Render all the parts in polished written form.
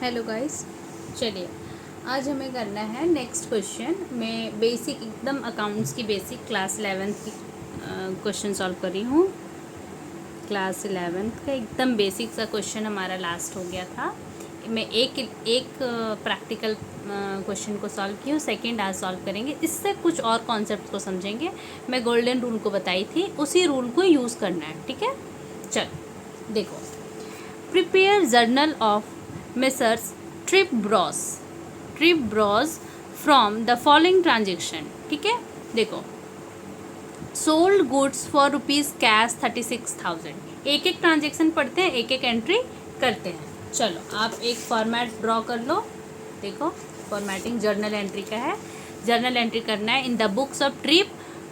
Hello guys, चलिए आज हमें करना है नेक्स्ट क्वेश्चन। मैं बेसिक एकदम अकाउंट्स की बेसिक क्लास 11th की क्वेश्चन सॉल्व कर रही हूँ। क्लास 11th का एकदम बेसिक सा क्वेश्चन हमारा लास्ट हो गया था। मैं एक प्रैक्टिकल क्वेश्चन को सॉल्व की हूँ, सेकेंड आज सॉल्व करेंगे। इससे कुछ और कॉन्सेप्ट को समझेंगे। मैं गोल्डन रूल को बताई थी, उसी रूल को यूज़ करना है, ठीक है। चल देखो, prepare journal of Messrs. Trip Bros from the following transaction. ठीक है, देखो, sold goods for rupees cash 36,000। एक एक ट्रांजेक्शन पढ़ते हैं, एक एक एंट्री करते हैं। चलो आप एक फॉर्मेट ड्रॉ कर लो। देखो, फॉर्मेटिंग जर्नल एंट्री का है। जर्नल एंट्री करना है in the books of trip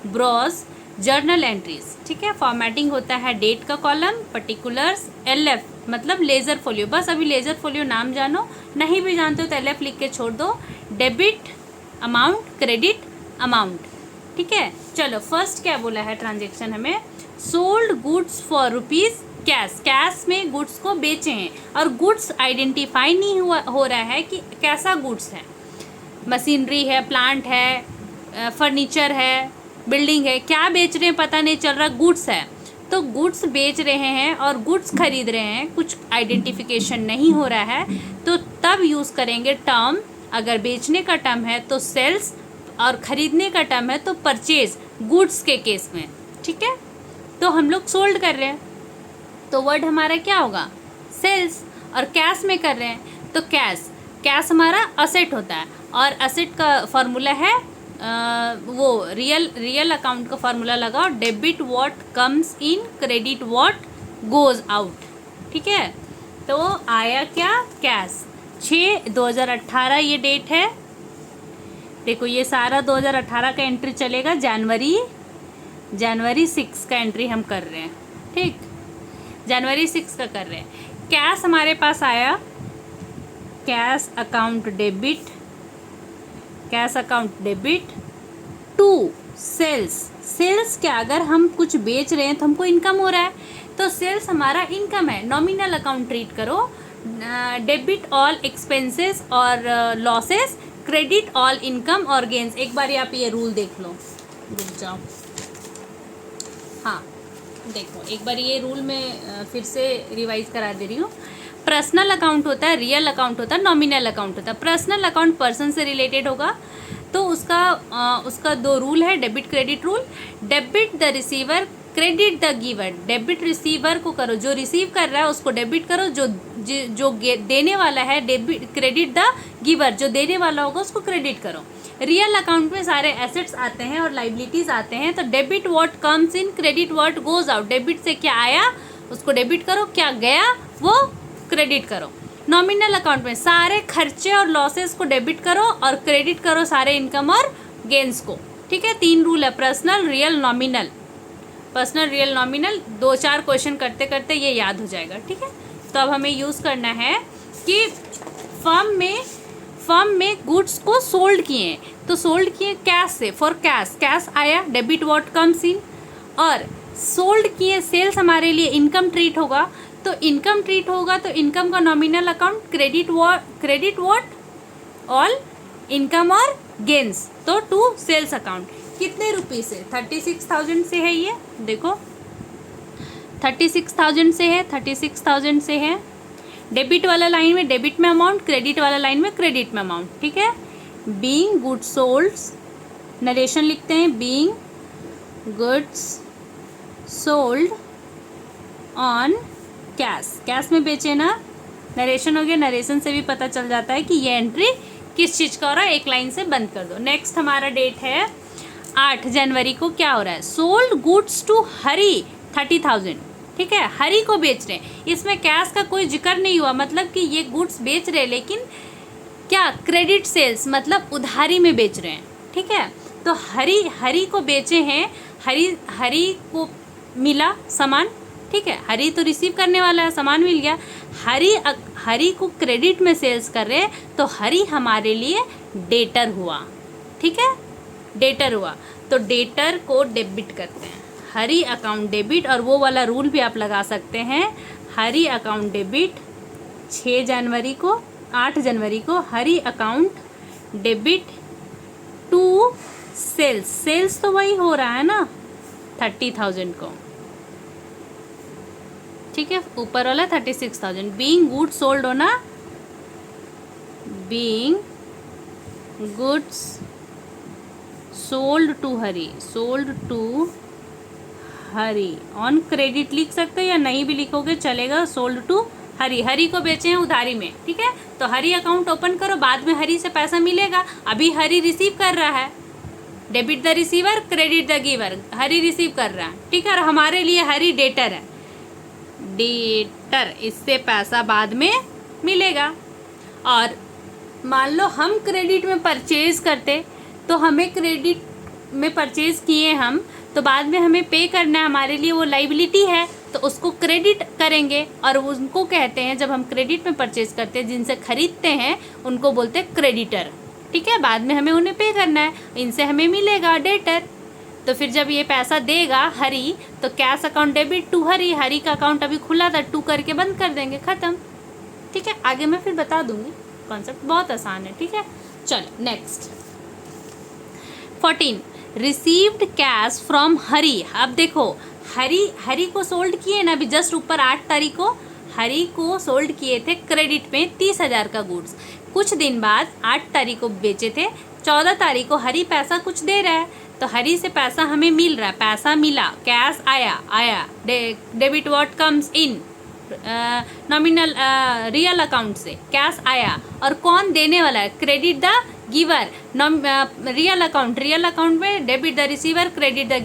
Bros journal entries. ठीक है, फॉर्मेटिंग होता है डेट का कॉलम, पर्टिकुलर्स, LF मतलब लेज़र फोलियो। बस अभी लेज़र फोलियो नाम जानो, नहीं भी जानते हो तो LF लिख के छोड़ दो। Debit amount, credit amount. ठीक है, चलो फर्स्ट क्या बोला है ट्रांजेक्शन हमें, sold goods for rupees cash. Cash में गुड्स को बेचे हैं और गुड्स आइडेंटिफाई नहीं हो रहा है कि कैसा गुड्स है। मशीनरी है, प्लांट है, फर्नीचर है, बिल्डिंग है, क्या बेच रहे हैं पता नहीं चल रहा, गुड्स है। तो गुड्स बेच रहे हैं और गुड्स खरीद रहे हैं, कुछ आइडेंटिफिकेशन नहीं हो रहा है, तो तब यूज़ करेंगे टर्म। अगर बेचने का टर्म है तो सेल्स और ख़रीदने का टर्म है तो परचेज, गुड्स के केस में। ठीक है, तो हम लोग सोल्ड कर रहे हैं तो वर्ड हमारा क्या होगा, सेल्स। और कैश में कर रहे हैं तो कैश हमारा असेट होता है, और असेट का फॉर्मूला है वो रियल अकाउंट का फार्मूला लगाओ, debit what comes in, credit what goes out. ठीक है, तो आया क्या, कैश। 6/2018 ये डेट है। देखो ये सारा 2018 का एंट्री चलेगा, जनवरी 6 का एंट्री हम कर रहे हैं। ठीक, जनवरी 6 का कर रहे हैं। कैश हमारे पास आया, cash account debit to sales क्या, अगर हम कुछ बेच रहे हैं तो हमको इनकम हो रहा है, तो सेल्स हमारा इनकम है। नॉमिनल अकाउंट ट्रीट करो, डेबिट ऑल एक्सपेंसेस और लॉसेस, क्रेडिट ऑल इनकम और गेन्स। एक बार आप ये रूल देख लो, रुक जाओ। हाँ देखो, एक बार ये रूल मैं फिर से रिवाइज करा दे रही हूँ। पर्सनल अकाउंट होता है, रियल अकाउंट होता है, नॉमिनल अकाउंट होता है। पर्सनल अकाउंट पर्सन से रिलेटेड होगा, तो उसका दो रूल है, debit credit rule. Debit the receiver, credit the giver. Debit receiver को करो, जो रिसीव कर रहा है उसको डेबिट करो, जो देने वाला है डेबिट, क्रेडिट द गिवर, जो देने वाला होगा उसको क्रेडिट करो। रियल अकाउंट में सारे एसेट्स आते हैं और लाइबिलिटीज आते हैं, तो debit what comes in, credit what goes out. Debit से क्या आया उसको डेबिट करो, क्या गया वो क्रेडिट करो। नॉमिनल अकाउंट में सारे खर्चे और लॉसेस को डेबिट करो और क्रेडिट करो सारे इनकम और गेन्स को। ठीक है, 3 रूल है, personal, real, nominal. Personal, real, nominal 2-4 question करते करते ये याद हो जाएगा। ठीक है, तो अब हमें यूज़ करना है कि फर्म में गुड्स को सोल्ड किए, तो सोल्ड किए कैश से, फॉर कैश आया, डेबिट व्हाट कम्स इन, और सोल्ड किए सेल्स हमारे लिए इनकम ट्रीट होगा, तो इनकम ट्रीट होगा तो इनकम का nominal account, credit what all income और गेन्स, तो टू सेल्स अकाउंट। कितने रुपये से, 36,000 से है। ये देखो 36,000 से है, 36,000 से है। डेबिट वाला लाइन में डेबिट में अमाउंट, क्रेडिट वाला लाइन में क्रेडिट में अमाउंट। ठीक है, बीइंग गुड्स सोल्ड, नरेशन लिखते हैं, being goods sold on cash में बेचे ना, नरेशन हो गया। नरेशन से भी पता चल जाता है कि ये एंट्री किस चीज़ का हो रहा है, एक लाइन से बंद कर दो। नेक्स्ट हमारा डेट है 8 जनवरी को, क्या हो रहा है, सोल्ड गुड्स टू हरी 30,000। ठीक है, हरी को बेच रहे हैं, इसमें कैश का कोई जिक्र नहीं हुआ, मतलब कि ये गुड्स बेच रहे हैं, लेकिन क्या, क्रेडिट सेल्स मतलब उधारी में बेच रहे हैं। ठीक है, तो हरी को बेचे हैं, हरी को मिला सामान। ठीक है, हरी तो रिसीव करने वाला है, सामान मिल गया। हरी को क्रेडिट में सेल्स कर रहे हैं, तो हरी हमारे लिए डेटर हुआ। ठीक है, डेटर हुआ, तो डेटर को डेबिट करते हैं, हरी अकाउंट डेबिट। और वो वाला रूल भी आप लगा सकते हैं, हरी अकाउंट डेबिट 6 जनवरी को, 8 जनवरी को Hari account debit to sales, sales तो वही हो रहा है ना 30,000 को, ठीक है, ऊपर वाला 36,000 बीइंग गुड्स सोल्ड होना, being goods sold to Hari, sold to Hari on credit लिख सकते हो या नहीं भी लिखोगे चलेगा, सोल्ड टू हरी, हरी को बेचे हैं उधारी में, ठीक है, तो हरी अकाउंट ओपन करो, बाद में हरी से पैसा मिलेगा, अभी हरी रिसीव कर रहा है, debit the receiver credit the giver, Hari receive कर रहा है, ठीक है, और हमारे लिए हरी डेटर है, डेटर, इससे पैसा बाद में मिलेगा। और मान लो हम क्रेडिट में परचेज करते तो हमें क्रेडिट में परचेज किए हम तो बाद में हमें पे करना है, हमारे लिए वो लाइबिलिटी है तो उसको क्रेडिट करेंगे, और उनको कहते हैं जब हम क्रेडिट में परचेज करते हैं जिनसे खरीदते हैं उनको बोलते हैं क्रेडिटर, ठीक है, बाद में हमें उन्हें पे करना है, इनसे हमें मिलेगा डेटर। तो फिर जब ये पैसा देगा हरी तो कैश अकाउंट डेबिट टू हरी, हरी का अकाउंट अभी खुला था, टू करके बंद कर देंगे, ख़त्म, ठीक है, आगे मैं फिर बता दूंगी, कॉन्सेप्ट बहुत आसान है, ठीक है। चलो नेक्स्ट 14 रिसीव्ड कैश फ्रॉम हरी। अब देखो हरी को सोल्ड किए ना, अभी जस्ट ऊपर 8 तारीख को हरी को सोल्ड किए थे क्रेडिट में 30,000 का गुड्स, कुछ दिन बाद 8 तारीख को बेचे थे, 14 तारीख को हरी पैसा कुछ दे रहा है, तो हरी से पैसा हमें मिल रहा है, पैसा मिला, कैश आया debit what comes in nominal real account से कैश आया, और कौन देने वाला है, credit the giver, real account में debit the receiver credit the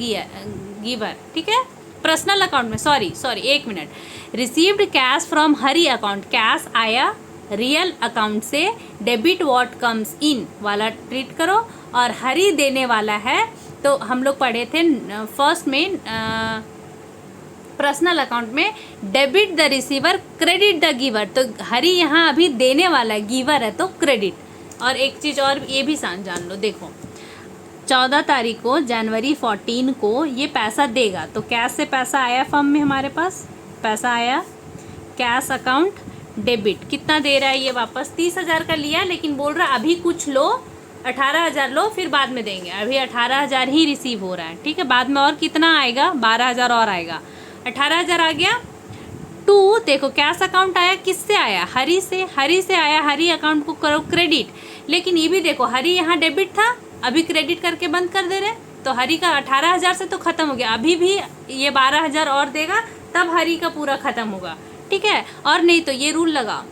giver, ठीक है, पर्सनल अकाउंट में, sorry 1 minute, received cash from Hari account, cash आया रियल अकाउंट से, डेबिट व्हाट कम्स इन वाला ट्रीट करो, और हरी देने वाला है, तो हम लोग पढ़े थे फर्स्ट में पर्सनल अकाउंट में debit the receiver credit the giver, तो हरी यहाँ अभी देने वाला है, गिवर है तो क्रेडिट। और एक चीज़ और ये भी जान लो, देखो 14 तारीख को जनवरी 14 को ये पैसा देगा, तो कैश से पैसा आया फर्म में, हमारे पास पैसा आया, कैश अकाउंट डेबिट, कितना दे रहा है ये वापस, 30,000 का लिया, लेकिन बोल रहा अभी कुछ लो, 18,000 लो फिर बाद में देंगे, अभी 18,000 ही रिसीव हो रहा है, ठीक है, बाद में और कितना आएगा, 12,000 और आएगा, 18,000 आ गया। टू देखो कैश अकाउंट आया, किससे आया, हरी से आया, हरी अकाउंट को करो क्रेडिट, लेकिन ये भी देखो हरी यहाँ डेबिट था, अभी क्रेडिट करके बंद कर दे रहे, तो हरी का 18,000 से तो ख़त्म हो गया, अभी भी ये 12,000 और देगा तब हरी का पूरा ख़त्म होगा, ठीक है, और नहीं तो ये रूल लगा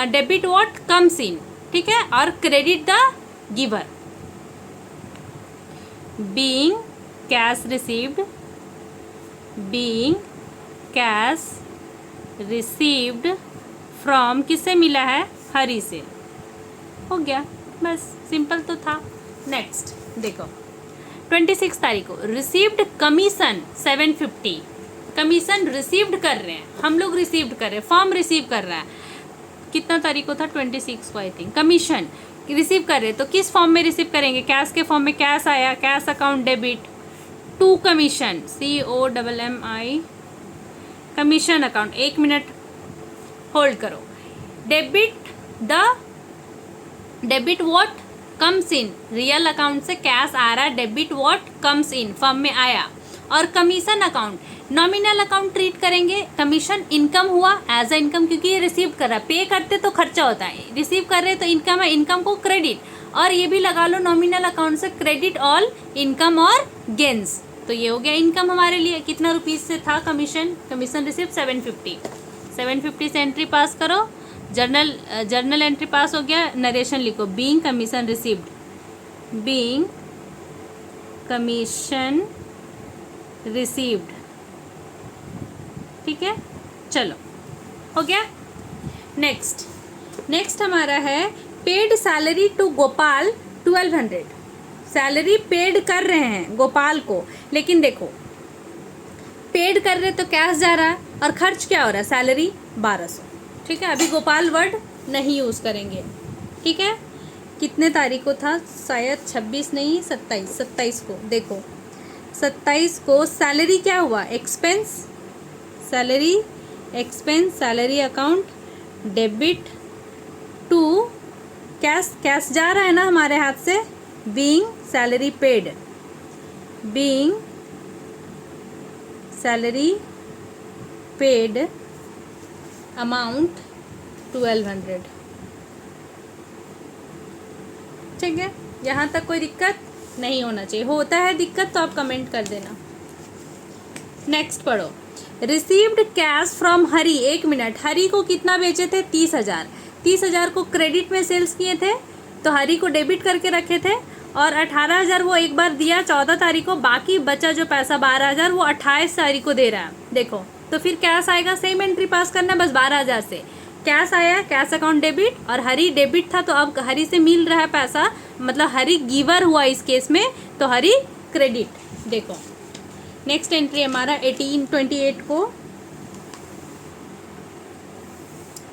डेबिट व्हाट कम्स इन, ठीक है, और credit the giver, being cash received, being cash received from, किससे मिला है, हरी से, हो गया, बस सिंपल तो था। नेक्स्ट देखो 26 तारीख को रिसीव्ड कमीशन 750, कमीशन रिसीव्ड कर रहे हैं हम लोग, रिसीव्ड कर रहे हैं, फॉर्म रिसीव कर रहा है, कितना तारीख को था 26 को आई थिंक, कमीशन रिसीव कर रहे हैं, तो किस फॉर्म में रिसीव करेंगे, कैश के फॉर्म में, कैश आया, cash account debit to commission, COMMI commission account, 1 minute hold करो, debit what comes in, real account से कैश आ रहा है, debit what comes in firm में आया, और commission account nominal account treat करेंगे, कमीशन इनकम हुआ एज अ इनकम, क्योंकि ये रिसीव कर रहा है, पे करते तो खर्चा होता है, रिसीव कर रहे तो इनकम है, इनकम को क्रेडिट, और ये भी लगा लो नॉमिनल अकाउंट से क्रेडिट ऑल इनकम और गेंस, तो ये हो गया इनकम हमारे लिए, कितना रुपीज़ से था कमीशन रिसीव 750 से एंट्री पास करो, जर्नल एंट्री पास हो गया, नरेशन लिखो, being commission received, being commission received, ठीक है, चलो हो गया। नेक्स्ट हमारा है paid salary to Gopal 1200, salary paid कर रहे हैं गोपाल को, लेकिन देखो पेड कर रहे तो कैश जा रहा है और खर्च क्या हो रहा है, सैलरी 1200, ठीक है, अभी गोपाल वर्ड नहीं यूज़ करेंगे, ठीक है, कितने तारीख को था, शायद 26 नहीं 27 को, देखो 27 को सैलरी क्या हुआ, expense, salary account debit to cash, cash जा रहा है ना हमारे हाथ से, being salary paid, being salary paid amount 1200। ठीक है, यहाँ तक कोई दिक्कत नहीं होना चाहिए, होता है दिक्कत तो आप कमेंट कर देना। नेक्स्ट पढ़ो, received cash from Hari. 1 minute, Hari को कितना बेचे थे? 30,000। 30,000 को क्रेडिट में सेल्स किए थे तो हरी को डेबिट करके रखे थे, और 18,000 वो एक बार दिया 14 तारीख को, बाकी बचा जो पैसा 12,000 वो 28 तारीख को दे रहा है। देखो तो फिर कैश आएगा, सेम एंट्री पास करना है, बस 12,000 से कैश आया, कैश अकाउंट डेबिट, और हरी डेबिट था तो अब हरी से मिल रहा है पैसा, मतलब हरी गिवर हुआ इस केस में, तो हरी क्रेडिट। देखो नेक्स्ट एंट्री हमारा 1828 को,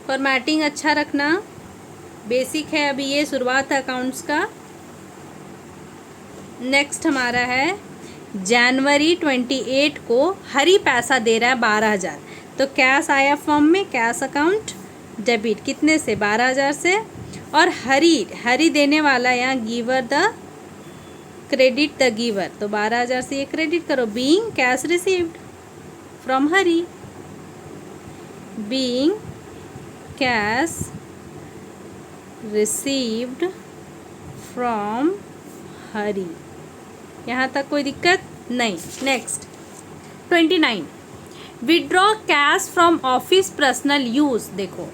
फॉर्मेटिंग अच्छा रखना, बेसिक है अभी ये, शुरुआत है अकाउंट्स का। नेक्स्ट हमारा है जनवरी 28 को हरी पैसा दे रहा है 12,000, तो कैश आया फॉर्म में, कैश अकाउंट डेबिट, कितने से? 12,000 से, और हरी देने वाला यहाँ giver the credit the giver, तो 12,000 से ये क्रेडिट करो, being cash received from Hari, being cash received from Hari. यहाँ तक कोई दिक्कत नहीं। Next 29, withdraw cash from office personal use. देखो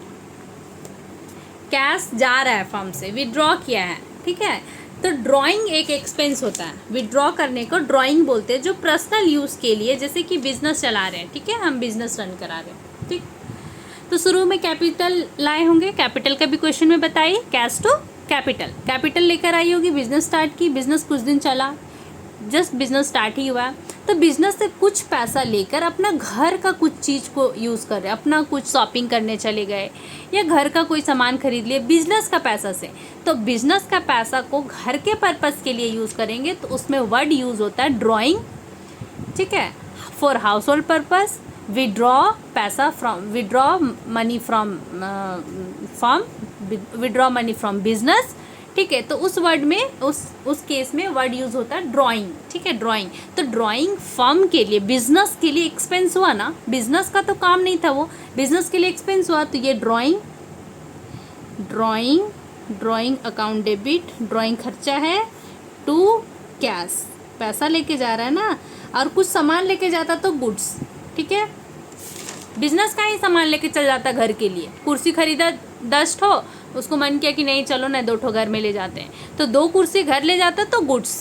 कैश जा रहा है फर्म से, विड्रॉ किया है, ठीक है, तो ड्राइंग एक एक्सपेंस होता है, विड्रॉ करने को ड्राइंग बोलते हैं, जो पर्सनल यूज़ के लिए, जैसे कि बिजनेस चला रहे हैं, ठीक है, हम बिजनेस रन करा रहे हैं, ठीक। तो शुरू में कैपिटल लाए होंगे, कैपिटल का भी क्वेश्चन में बताई, कैश टू कैपिटल, कैपिटल लेकर आई होगी, बिजनेस स्टार्ट की, बिजनेस कुछ दिन चला, जस्ट बिजनेस स्टार्ट ही हुआ, तो बिजनेस से कुछ पैसा लेकर अपना घर का कुछ चीज़ को यूज़ कर रहे, अपना कुछ शॉपिंग करने चले गए या घर का कोई सामान खरीद लिए बिजनेस का पैसा से, तो बिजनेस का पैसा को घर के पर्पस के लिए यूज़ करेंगे तो उसमें वर्ड यूज़ होता है ड्राइंग, ठीक है। For household purpose, withdraw पैसा from, withdraw money from firm, withdraw money from business, ठीक है। तो उस वर्ड में, उस केस में वर्ड यूज होता है ड्राइंग, ठीक है, ड्राइंग। तो ड्राइंग फर्म के लिए, बिजनेस के लिए एक्सपेंस हुआ ना, बिजनेस का तो काम नहीं था वो, बिजनेस के लिए एक्सपेंस हुआ, तो ये drawing, drawing account debit, drawing खर्चा है, टू कैश, पैसा लेके जा रहा है ना, और कुछ सामान लेके जाता तो गुड्स, ठीक है। बिजनेस का ही सामान लेके चल जाता घर के लिए, कुर्सी खरीदा 10 ठो, उसको मन किया कि नहीं चलो ना 2 ठो घर में ले जाते हैं, तो 2 कुर्सी घर ले जाता तो गुड्स,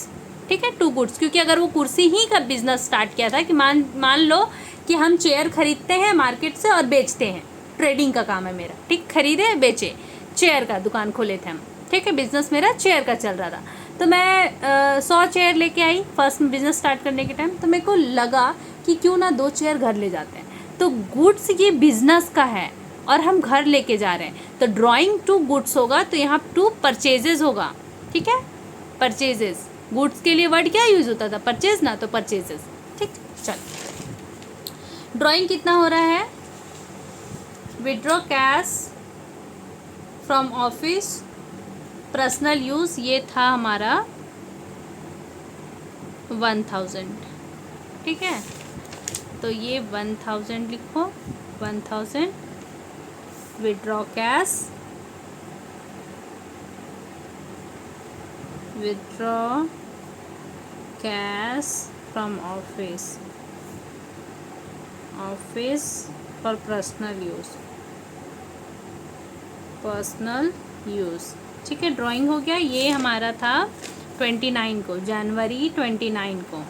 ठीक है, 2 गुड्स। क्योंकि अगर वो कुर्सी ही का बिजनेस स्टार्ट किया था कि मान लो कि हम चेयर खरीदते हैं मार्केट से और बेचते हैं, ट्रेडिंग का काम है मेरा, ठीक, खरीदे बेचे, चेयर का दुकान खोले थे हम, ठीक है, बिजनेस मेरा चेयर का चल रहा था, तो मैं 100 चेयर लेके आई फर्स्ट बिजनेस स्टार्ट करने के टाइम, तो मेरे को लगा कि क्यों ना 2 चेयर घर ले जाते हैं, तो गुड्स ये बिजनेस का है और हम घर लेके जा रहे हैं, तो ड्राइंग टू गुड्स होगा, तो यहाँ टू परचेजेस होगा, ठीक है, परचेजेस, गुड्स के लिए वर्ड क्या यूज होता था? परचेज ना, तो परचेजेस, ठीक। चल ड्राइंग कितना हो रहा है? Withdraw cash from office personal use, ये था हमारा 1000, ठीक है, तो ये 1000 लिखो, 1000 withdraw cash, withdraw cash from office for personal use, ठीक है। ड्राइंग हो गया, ये हमारा था 29 को, जनवरी 29 को।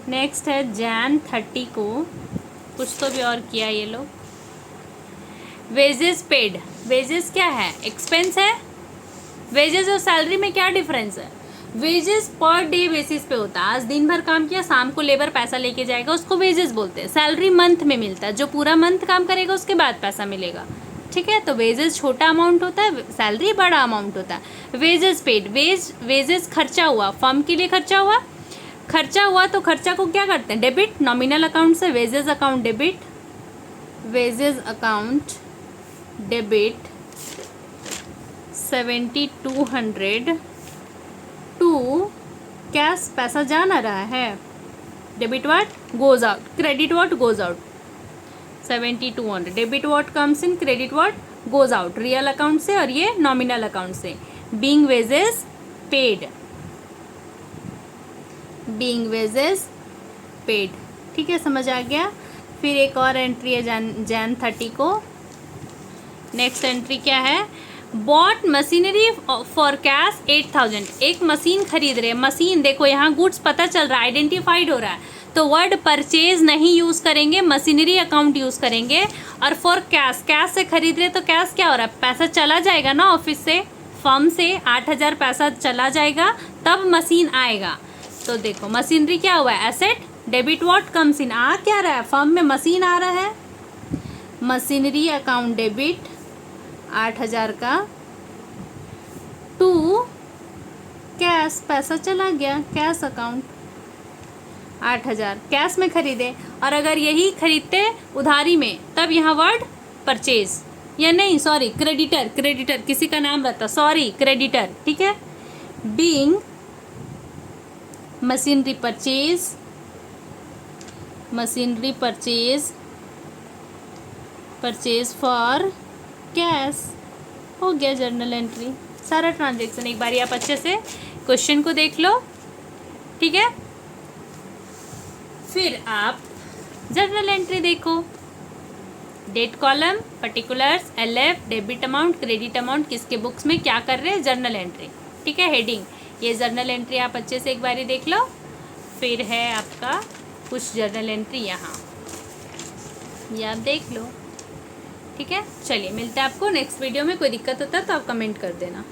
नेक्स्ट है जैन 30 को, कुछ तो भी और किया ये लोग। वेजेस पेड, वेजेस क्या है? एक्सपेंस है। वेजेस और सैलरी में क्या डिफरेंस है? वेजेस पर डे बेसिस पे होता है, आज दिन भर काम किया, शाम को लेबर पैसा लेके जाएगा, उसको वेजेस बोलते हैं। सैलरी मंथ में मिलता है, जो पूरा मंथ काम करेगा उसके बाद पैसा मिलेगा, ठीक है। तो वेजेस छोटा अमाउंट होता है, सैलरी बड़ा अमाउंट होता है। वेजेस पेड, वेजेस खर्चा हुआ, फर्म के लिए खर्चा हुआ तो खर्चा को क्या करते हैं? डेबिट, नॉमिनल अकाउंट से wages account debit, wages account debit 7200 to cash पैसा जाना रहा है, debit what goes out, credit what goes out 7200, debit what comes in, credit what goes out, real account से और ये नॉमिनल अकाउंट से, being wages paid, being wages paid. ठीक है, समझ आ गया। फिर एक और एंट्री है जैन 30 को। नेक्स्ट एंट्री क्या है, बॉट मशीनरी फॉर कैश 8000, एक मशीन खरीद रहे, मशीन देखो यहाँ गुड्स पता चल रहा है, आइडेंटिफाइड हो रहा है, तो वर्ड परचेज नहीं यूज़ करेंगे, मशीनरी अकाउंट यूज़ करेंगे। और फॉर कैश, कैश से खरीद रहे तो कैश क्या हो रहा है, पैसा चला जाएगा ना ऑफिस से, फर्म से 8000 पैसा चला जाएगा तब मशीन आएगा। तो देखो मशीनरी क्या हुआ है, asset, debit what comes in, आ क्या रहा है, फर्म में मशीन आ रहा है, मशीनरी अकाउंट डेबिट 8000 का टू कैश, पैसा चला गया कैश अकाउंट 8000, कैश में खरीदे। और अगर यही खरीदते उधारी में तब यहाँ वर्ड परचेज, या नहीं सॉरी क्रेडिटर, क्रेडिटर किसी का नाम रहता, सॉरी क्रेडिटर, ठीक है। Being machinery purchase, machinery purchase, purchase for cash, हो गया जर्नल एंट्री, सारा ट्रांजेक्शन। एक बार आप अच्छे से क्वेश्चन को देख लो, ठीक है। फिर आप जर्नल एंट्री देखो, date column, particulars, LF, debit amount, credit amount, किसके बुक्स में क्या कर रहे हैं, जर्नल एंट्री, ठीक है। हेडिंग, ये जर्नल एंट्री आप अच्छे से एक बारी देख लो। फिर है आपका कुछ जर्नल एंट्री यहाँ, ये आप देख लो, ठीक है। चलिए मिलते हैं आपको नेक्स्ट वीडियो में, कोई दिक्कत होता है तो आप कमेंट कर देना।